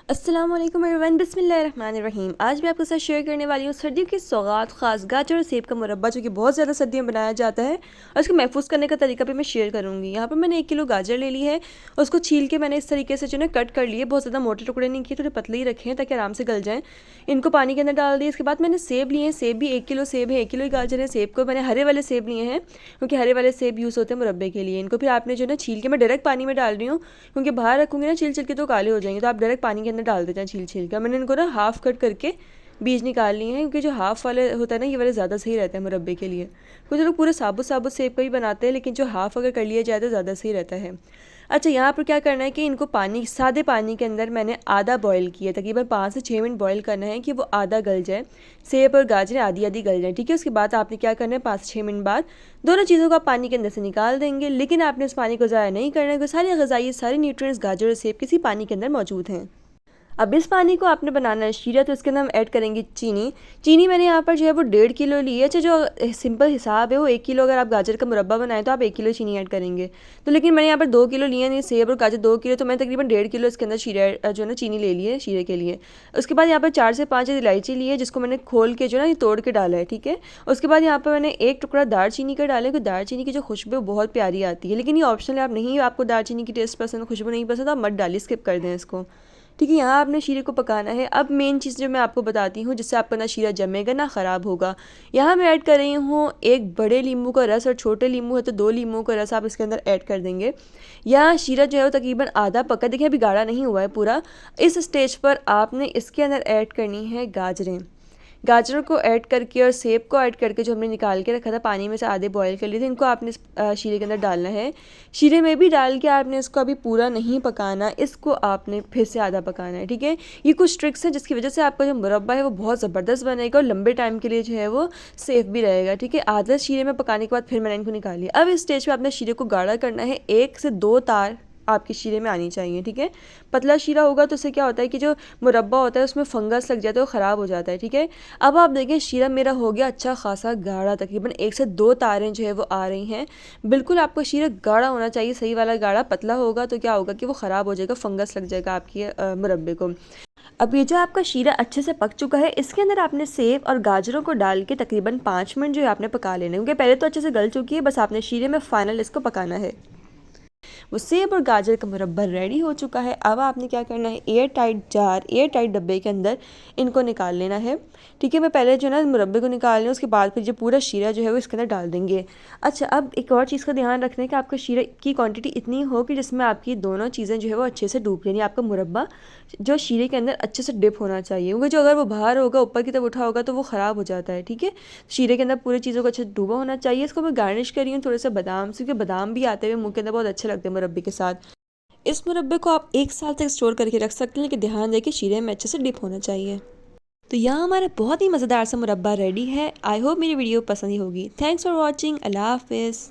अस्सलाम वालेकुम एवरीवन, बिस्मिल्लाहिर्रहमानिर्रहीम। आज मैं आपके साथ शेयर करने वाली हूँ सर्दियों की सौगात खास गाजर और सेब का मुरब्बा, जो कि बहुत ज़्यादा सर्दियों में बनाया जाता है और इसको महफूज करने का तरीका भी मैं शेयर करूँगी। यहाँ पर मैंने 1 किलो गाजर ले ली है और उसको छील के मैंने इस तरीके से जो है कट कर लिए। बहुत ज़्यादा मोटे टुकड़े नहीं किए, थोड़े पतले ही रखे हैं ताकि आराम से गल जाएँ। इनको पानी के अंदर डाल दिए। इसके बाद मैंने सेब लिए हैं, सेब भी 1 किलो सेब है, 1 किलो ही गाजर है। सेब को मैंने हरे वाले सेब लिए हैं क्योंकि हरे वाले सेब यूज़ होते हैं मुरब्बे के लिए। इनको फिर आपने जो है छील के मैं डायरेक्ट पानी में डाल रही हूँ क्योंकि बाहर रखूँगी ना छिल छिल के तो काले हो जाएंगे, तो आप डायरेक्ट पानी के अंदर डाल देते हैं छील छील के। मैंने इनको ना हाफ़ कट करके बीज निकाल लिए हैं क्योंकि जो हाफ़ वाले होता है ना, ये वाले ज़्यादा सही रहता है मुरब्बे के लिए। कुछ लोग पूरे साबुत साबुत सेब का भी बनाते हैं, लेकिन जो हाफ़ अगर कर लिया जाए तो ज़्यादा सही रहता है। अच्छा, यहाँ पर क्या करना है कि इनको पानी, सादे पानी के अंदर मैंने आधा बॉईल किया, तकरीबन 5 से 6 मिनट बॉईल करना है कि वो आधा गल जाए, सेब और गाजरें आधी आधी गल जाए। ठीक है, उसके बाद आपने क्या करना है, 5 से 6 मिनट बाद दोनों चीज़ों को आप पानी के अंदर से निकाल देंगे। लेकिन आपने इस पानी को ज़ाया नहीं करना है क्योंकि सारी ग़िज़ाई, सारे न्यूट्रिएंट्स गाजर और सेब किसी पानी के अंदर मौजूद हैं। अब इस पानी को आपने बनाना है शीरा, तो इसके अंदर हम ऐड करेंगे चीनी। चीनी मैंने यहाँ पर जो है वो 1.5 किलो ली है। अच्छा, जो सिंपल हिसाब है वो 1 किलो, अगर आप गाजर का मुरब्बा बनाएं तो आप 1 किलो चीनी ऐड करेंगे। तो लेकिन मैंने यहाँ पर 2 किलो लिए नहीं, सेब और गाजर 2 किलो, तो मैंने तकरीबन 1.5 किलो इसके अंदर शीरा जो है ना चीनी ले ली है शीरे के लिए। उसके बाद यहाँ पर 4 से 5 इलायची ली है, जिसको मैंने खोल के जो है ना ये तोड़ के डाला है। ठीक है, उसके बाद यहाँ पर मैंने 1 टुकड़ा दालचीनी का डाला है क्योंकि दालचीनी की जो खुशबू बहुत प्यारी आती है, लेकिन ये ऑप्शनल है। आप नहीं, आपको दालचीनी की टेस्ट पसंद, खुशबू नहीं पसंद, आप मत डालिए, स्किप कर दें इसको। ठीक है, यहाँ आपने शीरे को पकाना है। अब मेन चीज़ जो मैं आपको बताती हूँ जिससे आपका ना शीरा जमेगा ना ख़राब होगा, यहाँ मैं ऐड कर रही हूँ 1 बड़े नींबू का रस, और छोटे नींबू है तो 2 नींबू का रस आप इसके अंदर ऐड कर देंगे। यहाँ शीरा जो है वो तकरीबन आधा पका, देखिए अभी गाढ़ा नहीं हुआ है पूरा। इस स्टेज पर आपने इसके अंदर ऐड करनी है गाजरें। गाजरों को ऐड करके और सेब को ऐड करके, जो हमने निकाल के रखा था पानी में से आधे बॉईल कर लिए थे, इनको आपने शीरे के अंदर डालना है। शीरे में भी डाल के आपने इसको अभी पूरा नहीं पकाना, इसको आपने फिर से आधा पकाना है। ठीक है, ये कुछ ट्रिक्स हैं जिसकी वजह से आपका जो मुरब्बा है वो बहुत ज़बरदस्त बनेगा और लंबे टाइम के लिए जो है वो सेफ़ भी रहेगा। ठीक है, आधा शीरे में पकाने के बाद फिर मैंने इनको निकाल लिया। अब इस स्टेज पर आपने शीरे को गाढ़ा करना है, 1 से 2 तार आपके शीरे में आनी चाहिए। ठीक है, पतला शीरा होगा तो उससे क्या होता है कि जो मुरब्बा होता है उसमें फंगस लग जाता है, वो ख़राब हो जाता है। ठीक है, अब आप देखें शीरा मेरा हो गया अच्छा खासा गाढ़ा, तकरीबन 1 से 2 तारें जो है वो आ रही हैं। बिल्कुल आपका शीरा गाढ़ा होना चाहिए, सही वाला गाढ़ा। पतला होगा तो क्या होगा कि वो ख़राब हो जाएगा, फंगस लग जाएगा आपकी मुरब्बे को। अब ये जो आपका शीरा अच्छे से पक चुका है, इसके अंदर आपने सेब और गाजरों को डाल के तकरीबन 5 मिनट जो है आपने पका लेना है, क्योंकि पहले तो अच्छे से गल चुकी है, बस आपने शीरे में फ़ाइनल इसको पकाना है। वो सेब और गाजर का मुरब्बा रेडी हो चुका है। अब आपने क्या करना है, air tight jar, air tight डब्बे के अंदर इनको निकाल लेना है। ठीक है, मैं पहले जो है ना मुरब्बे को निकाल लें, उसके बाद फिर जो पूरा शीरा जो है वो इसके अंदर डाल देंगे। अच्छा, अब एक और चीज़ का ध्यान रखना है कि आपका शीरा की क्वांटिटी इतनी हो कि जिसमें आपकी दोनों चीज़ें जो है वो अच्छे से डूब, यानी आपका मुरब्बा जो शीरे के अंदर अच्छे से डिप होना चाहिए, क्योंकि जो अगर वो बाहर होगा, ऊपर की तरफ उठा होगा तो वो ख़राब हो जाता है। ठीक है, शीरे के अंदर पूरी चीज़ों को अच्छे से डूबा होना चाहिए। इसको मैं गार्निश करी हूँ थोड़े से बादाम से, क्योंकि बादाम भी आते हुए मुँह के अंदर बहुत अच्छे लगते हैं मुरब्बे के साथ। इस मुरब्बे को आप 1 साल तक स्टोर करके रख सकते हैं, लेकिन ध्यान दें कि शीरे में अच्छे से डिप होना चाहिए। तो यहाँ हमारा बहुत ही मज़ेदार सा मुरब्बा रेडी है। आई होप मेरी वीडियो पसंद ही होगी। Thanks for watching. अल्लाह हाफिज़।